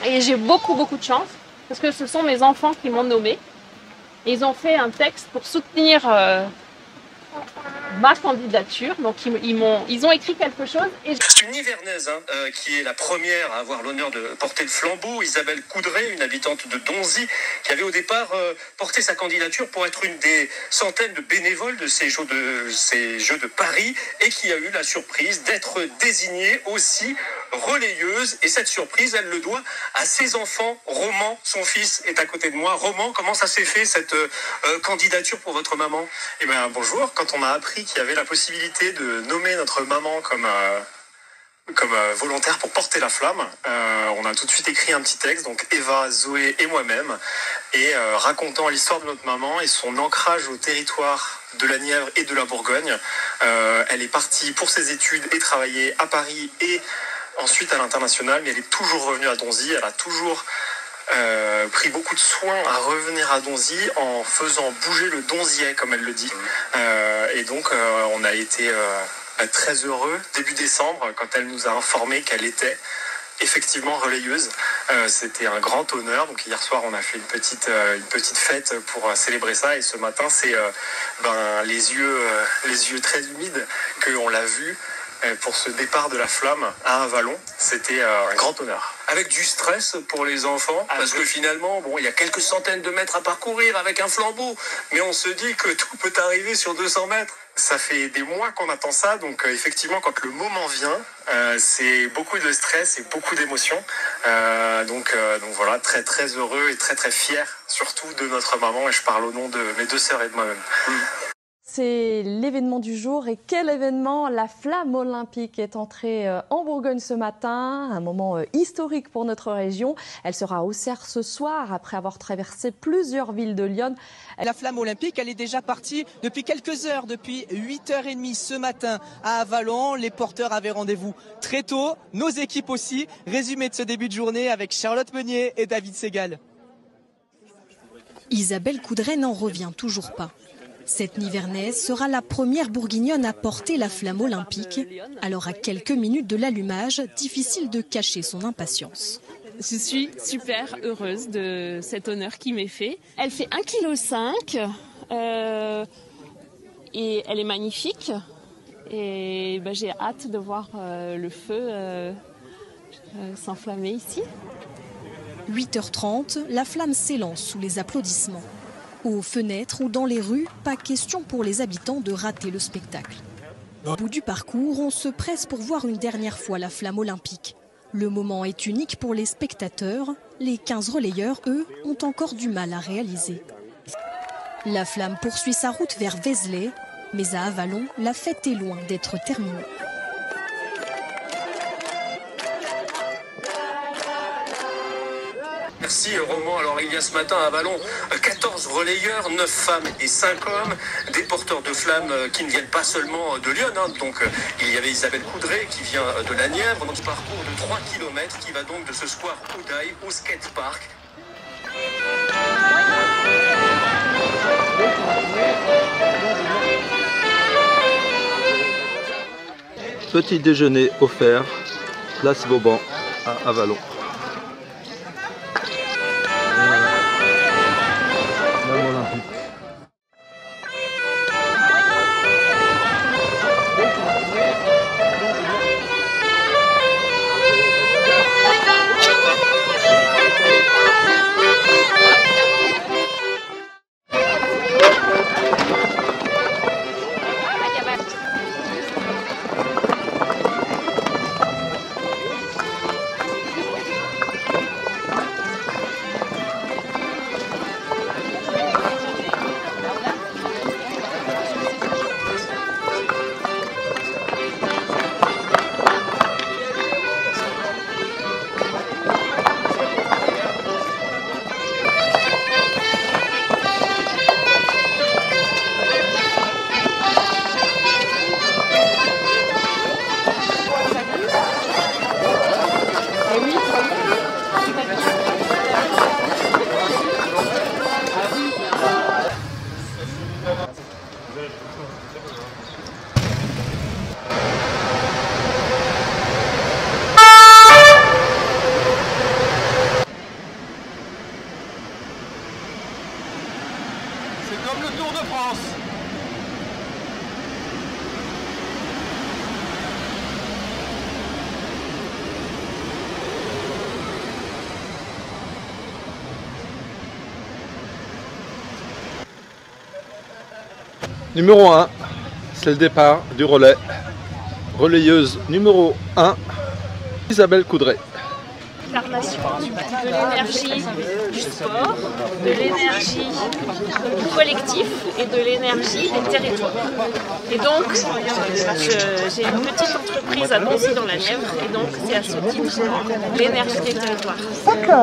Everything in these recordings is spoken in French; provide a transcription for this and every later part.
Et j'ai beaucoup de chance parce que ce sont mes enfants qui m'ont nommée. Et ils ont fait un texte pour soutenir ma candidature. Donc ils ont écrit quelque chose. C'est une Nivernaise qui est la première à avoir l'honneur de porter le flambeau, Isabelle Coudray, une habitante de Donzy, qui avait au départ porté sa candidature pour être une des centaines de bénévoles de ces Jeux de Paris et qui a eu la surprise d'être désignée aussi relayeuse. Et cette surprise, elle le doit à ses enfants. Roman, son fils, est à côté de moi. Roman, comment ça s'est fait cette candidature pour votre maman? Eh bien, bonjour. Quand on a appris qu'il y avait la possibilité de nommer notre maman comme volontaire pour porter la flamme, on a tout de suite écrit un petit texte, donc Eva, Zoé et moi-même, et racontant l'histoire de notre maman et son ancrage au territoire de la Nièvre et de la Bourgogne. Elle est partie pour ses études et travailler à Paris et ensuite à l'international, mais elle est toujours revenue à Donzy. Elle a toujours pris beaucoup de soin à revenir à Donzy en faisant bouger le Donziais, comme elle le dit. Et donc, on a été très heureux début décembre quand elle nous a informé qu'elle était effectivement relayeuse. C'était un grand honneur. Donc hier soir, on a fait une petite fête pour célébrer ça. Et ce matin, c'est les yeux très humides qu'on l'a vue pour ce départ de la flamme à Avallon. C'était un grand honneur. Avec du stress pour les enfants, parce que finalement, il y a quelques centaines de mètres à parcourir avec un flambeau, mais on se dit que tout peut arriver sur 200 mètres. Ça fait des mois qu'on attend ça, donc effectivement, quand le moment vient, c'est beaucoup de stress et beaucoup d'émotions. Donc voilà, très très heureux et très très fier, surtout de notre maman, et je parle au nom de mes deux sœurs et de moi-même. C'est l'événement du jour. Et quel événement! La flamme olympique est entrée en Bourgogne ce matin, un moment historique pour notre région. Elle sera au Cerf ce soir après avoir traversé plusieurs villes de Lyon. La flamme olympique, elle est déjà partie depuis quelques heures, depuis 8h30 ce matin à Avallon. Les porteurs avaient rendez-vous très tôt, nos équipes aussi. Résumé de ce début de journée avec Charlotte Meunier et David Segal. Isabelle Coudray n'en revient toujours pas. Cette Nivernaise sera la première bourguignonne à porter la flamme olympique. Alors à quelques minutes de l'allumage, difficile de cacher son impatience. Je suis super heureuse de cet honneur qui m'est fait. Elle fait 1,5 kg et elle est magnifique. Et j'ai hâte de voir le feu s'enflammer ici. 8h30, la flamme s'élance sous les applaudissements. Aux fenêtres ou dans les rues, pas question pour les habitants de rater le spectacle. Au bout du parcours, on se presse pour voir une dernière fois la flamme olympique. Le moment est unique pour les spectateurs. Les 15 relayeurs, eux, ont encore du mal à réaliser. La flamme poursuit sa route vers Vézelay, mais à Avallon, la fête est loin d'être terminée. Merci Roman. Alors il y a ce matin à Avallon 14 relayeurs, 9 femmes et 5 hommes, des porteurs de flammes qui ne viennent pas seulement de Lyon. Donc il y avait Isabelle Coudray qui vient de la Nièvre, dans ce parcours de 3 km qui va donc de ce square Oudaille au skatepark. Petit déjeuner offert, place Vauban à Avallon. France. Numéro 1, c'est le départ du relais. Relayeuse numéro 1, Isabelle Coudray. L'incarnation de l'énergie du sport, de l'énergie du collectif et de l'énergie des territoires. Et donc, j'ai une petite entreprise à Donzy dans la Nièvre, et donc c'est à ce titre l'énergie des territoires.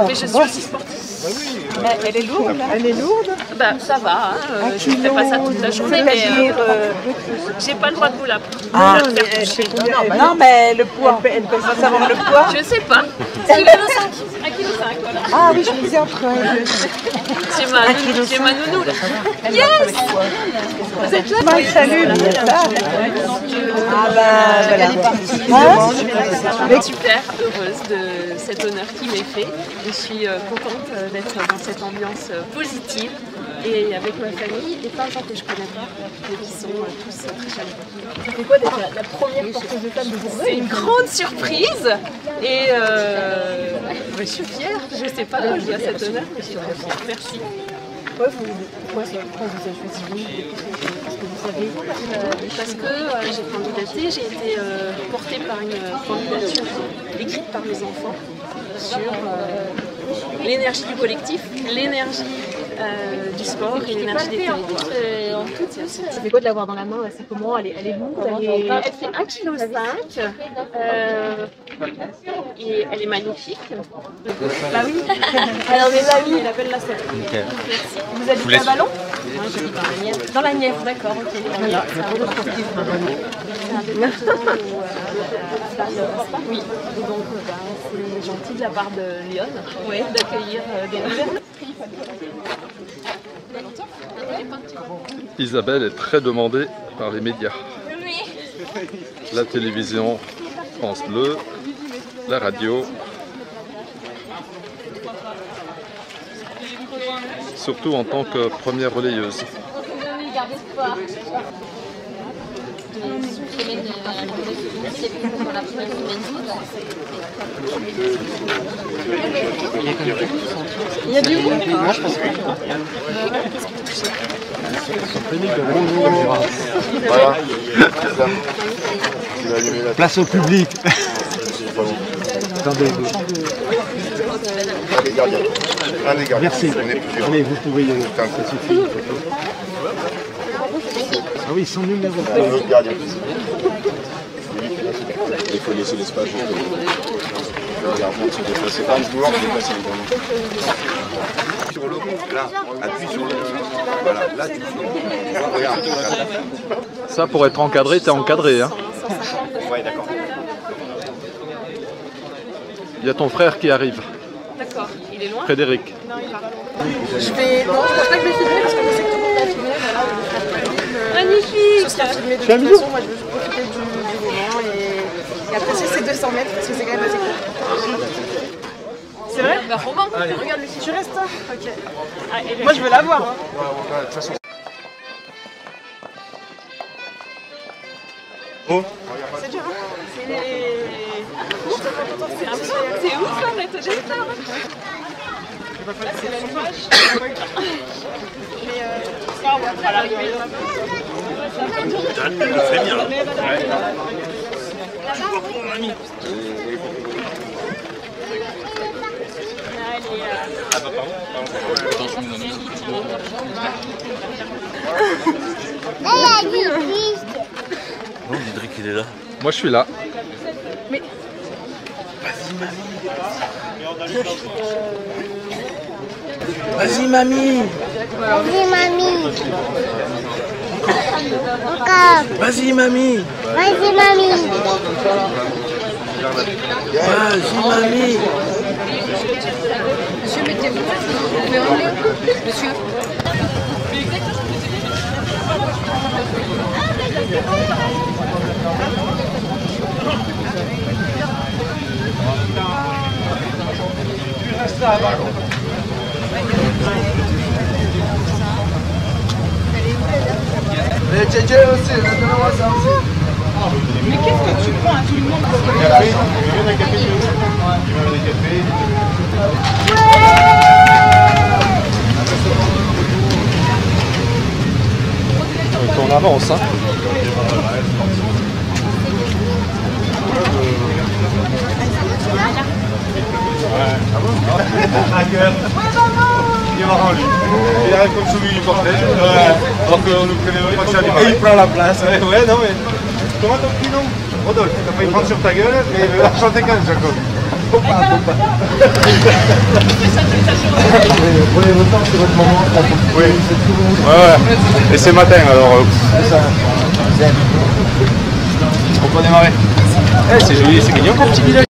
Mais je suis aussi sportive. Elle est lourde là. Elle est lourde. Bah, ça va, hein, je ne fais pas ça toute la journée, mais j'ai pas le droit de vous l'apprendre. Non, mais le poids, elle peut pas savoir le poids. Je sais pas. 1,5 kg, voilà. Ah oui, je me disais entre. J'ai ma nounou là. Yes. Vous êtes là? Salut. Ah bah, elle est partie. Super heureuse de cet honneur qui m'est fait. Je suis contente d'être dans cette ambiance positive et avec ma famille et plein de gens que je connais pas et qui sont tous très chaleureux. Ça fait quoi d'être la première porteuse de flamme de Bourgogne? C'est une grande surprise et je suis fière. Je sais pas quoi je dis à cet honneur, mais je suis très fière. Merci. Pourquoi vous avez choisi vous? Parce que j'ai candidaté, j'ai été portée par une candidature écrite par mes enfants sur l'énergie du collectif, l'énergie du sport et l'énergie des territoires. Ça fait quoi de l'avoir dans la main? C'est comment? Elle est lourde? Elle fait 1,5 kg et elle est magnifique. Bah oui. Alors mes amis, elle appelle la scène. Merci. Vous habitez à Vallon? Moi j'habite dans la Nièvre. Dans la Nièvre, d'accord, ok. Voilà, c'est un peu sportif, ma bonne. C'est un département où ça ne passe pas. Oui, et donc c'est gentil de la part de Lyon d'accueillir des nouvelles. Isabelle est très demandée par les médias. La télévision, France Bleu, la radio. Surtout en tant que première relayeuse. Il y a du monde. Voilà. Place au public. Attendez. Un des gardiens. Un des gardiens. Merci. On est plusieurs. Allez, vous pouvez y aller. Ça suffit. Ah oui, son numéro. Un autre gardien. Il faut laisser l'espace juste le gardien de se déplacer. Pas le joueur se déplacer évidemment. Sur le rond, là, appuie sur le. Voilà, là tu regarde. Ça, pour être encadré, t'es encadré. Hein. Ouais, d'accord. Il y a ton frère qui arrive. D'accord, il est loin. Frédéric. Non, il part. Je vais. Non, je pense pas que je vais filmer parce que je sais que tout le monde va filmer. Magnifique. Ce sera filmé de toute façon. Moi, je veux juste profiter du moment et apprécier ces 200 mètres parce que c'est quand même assez cool. C'est vrai? Bah, Romain, Regarde, Lucie, tu restes. Ok. ah, Moi, je veux la voir. Hein. De toute façon. C'est dur, hein? C'est ouf hein, d'être au départ. Là, c'est la nuage. Mais ça, on va l'arrivée. Elle fait bien là. Non, Didrik il est là. Moi, je suis là. Mais. Vas-y, mamie. Vas-y, mamie. Encore. Vas-y, mamie. Vas-y, mamie. Vas-y, mamie. Monsieur, mettez-vous. Vous pouvez rouler. Monsieur. Tu restes là, Ballon. Et Tchétché aussi, donne-moi ça aussi. Mais qu'est-ce que tu prends à tout le monde? Café, tu veux un café? Tu veux un café? On avance, hein. Un cœur. Il est marrant lui. Il arrive comme celui du cortège. Alors qu'on nous prévenait pas de faire du mal. Et il prend la place. Ouais, non mais. Comment ton petit nom? Rodolphe. T'as failli prendre sur ta gueule, mais chanter quand même, Jacob. Faut pas. Prenez votre temps, c'est votre moment. Oui. Ouais. Et c'est matin alors. C'est ça. On peut démarrer. Eh, c'est joli, c'est mignon comme petit village.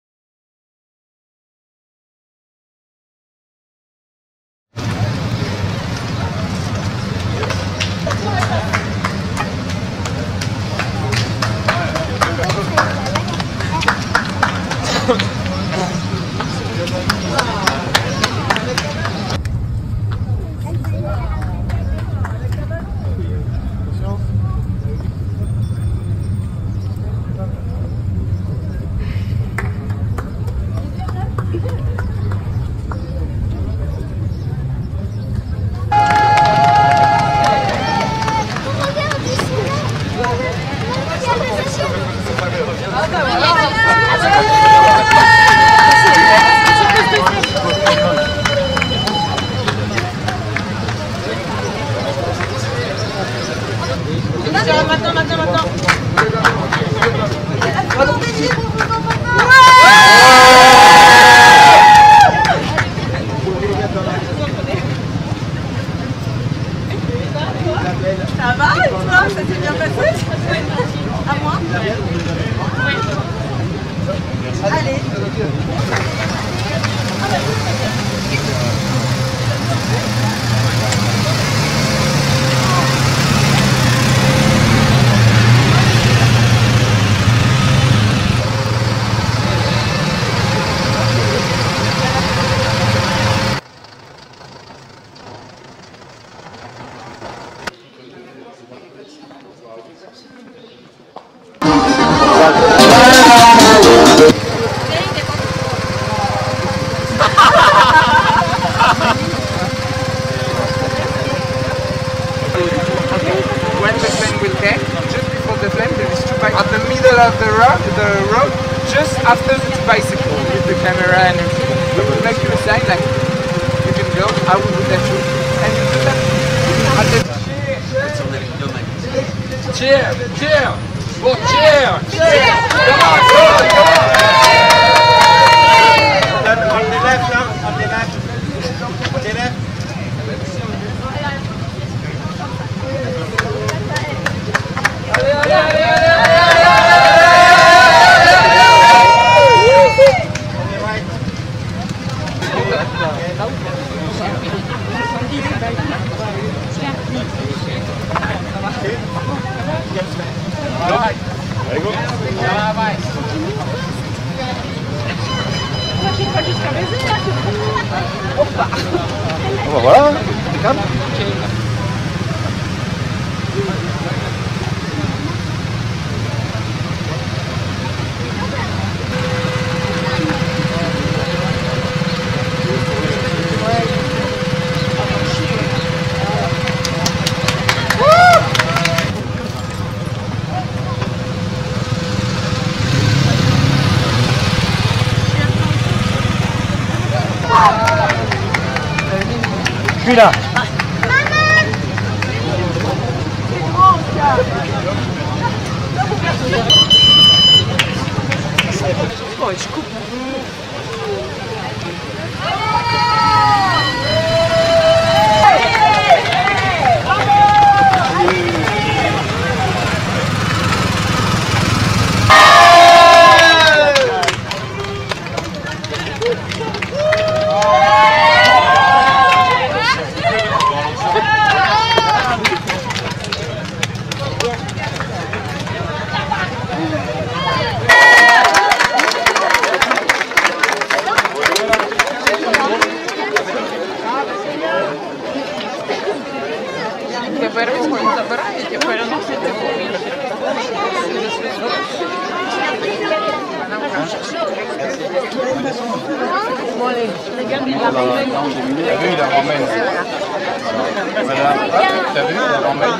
Maintenant. Ça va et toi? Ça s'est bien passé? À moi? Oui. Allez. When the plane will take, just before the plane, there is two bicycles. At the middle of the road, just after the two bicycles, with the camera and everything. I will make you a sign like you can go. I will do that too, and you do that. Cheer! Cheer! Oh, cheer! Cheer! Come on, come on, come on! On the left now, on the left. On the left. Bon, voilà, impeccable. Je suis là. Oh, je coupe. verbo con zabranie, pero no se te puede. T'as vu, il a ramène. Voilà. T'as vu, il a ramène.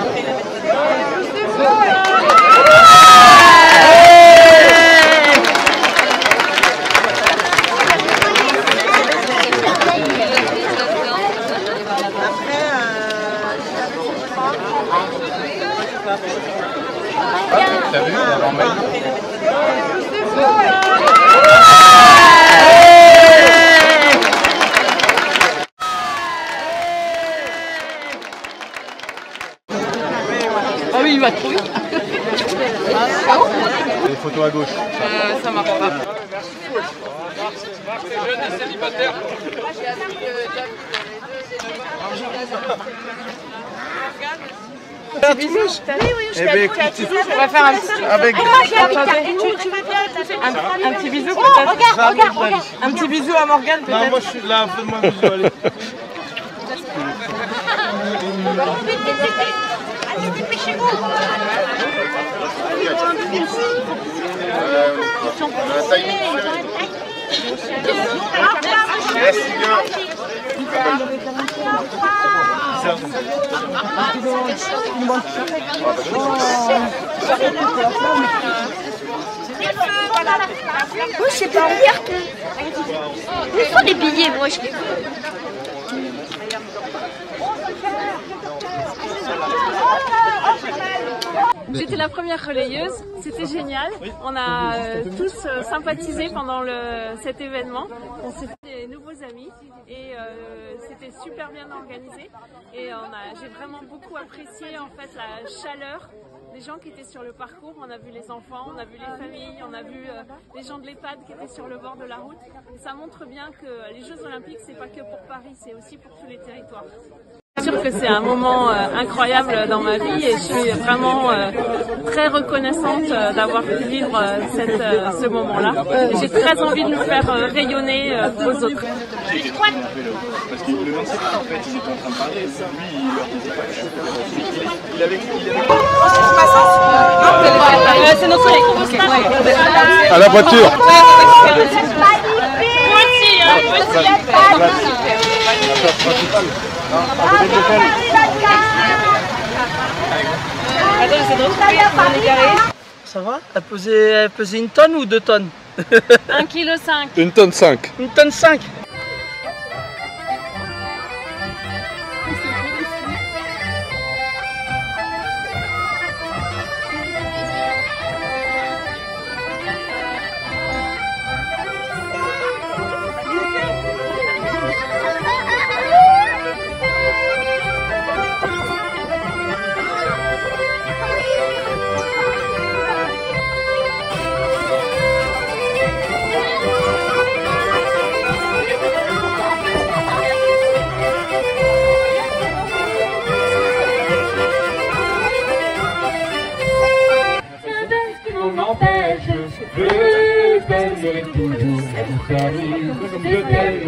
T'as vu, il a ramène. Ah oui, il va trop vite. Les photos à gauche. Ça marche pas. Jeune et célibataire. Un petit bisou. Eh ben écoute, On va faire un petit avec un petit bisou peut-être. Un petit bisou à Morgane peut-être. non, moi je suis là, fais-moi un bisou, allez. Moi, je sais pas lire que. Où sont les billets, moi je... J'étais la première relayeuse, c'était génial. On a tous sympathisé pendant cet événement. On s'est fait des nouveaux amis et c'était super bien organisé. Et j'ai vraiment beaucoup apprécié en fait la chaleur des gens qui étaient sur le parcours. On a vu les enfants, on a vu les familles, on a vu les gens de l'EHPAD qui étaient sur le bord de la route. Et ça montre bien que les Jeux Olympiques, c'est pas que pour Paris, c'est aussi pour tous les territoires. C'est sûr que c'est un moment incroyable dans ma vie et je suis vraiment très reconnaissante d'avoir pu vivre ce moment-là. J'ai très envie de le faire rayonner aux autres. Parce qu'il le lançait pas en fait, il était en train de parler, C'est notre collègue. À la voiture. Ça va? Elle pesait 1 tonne ou 2 tonnes? 1,5 kg. 1,5 tonne. 1,5 tonne. Je t'aimerai toujours, de belle,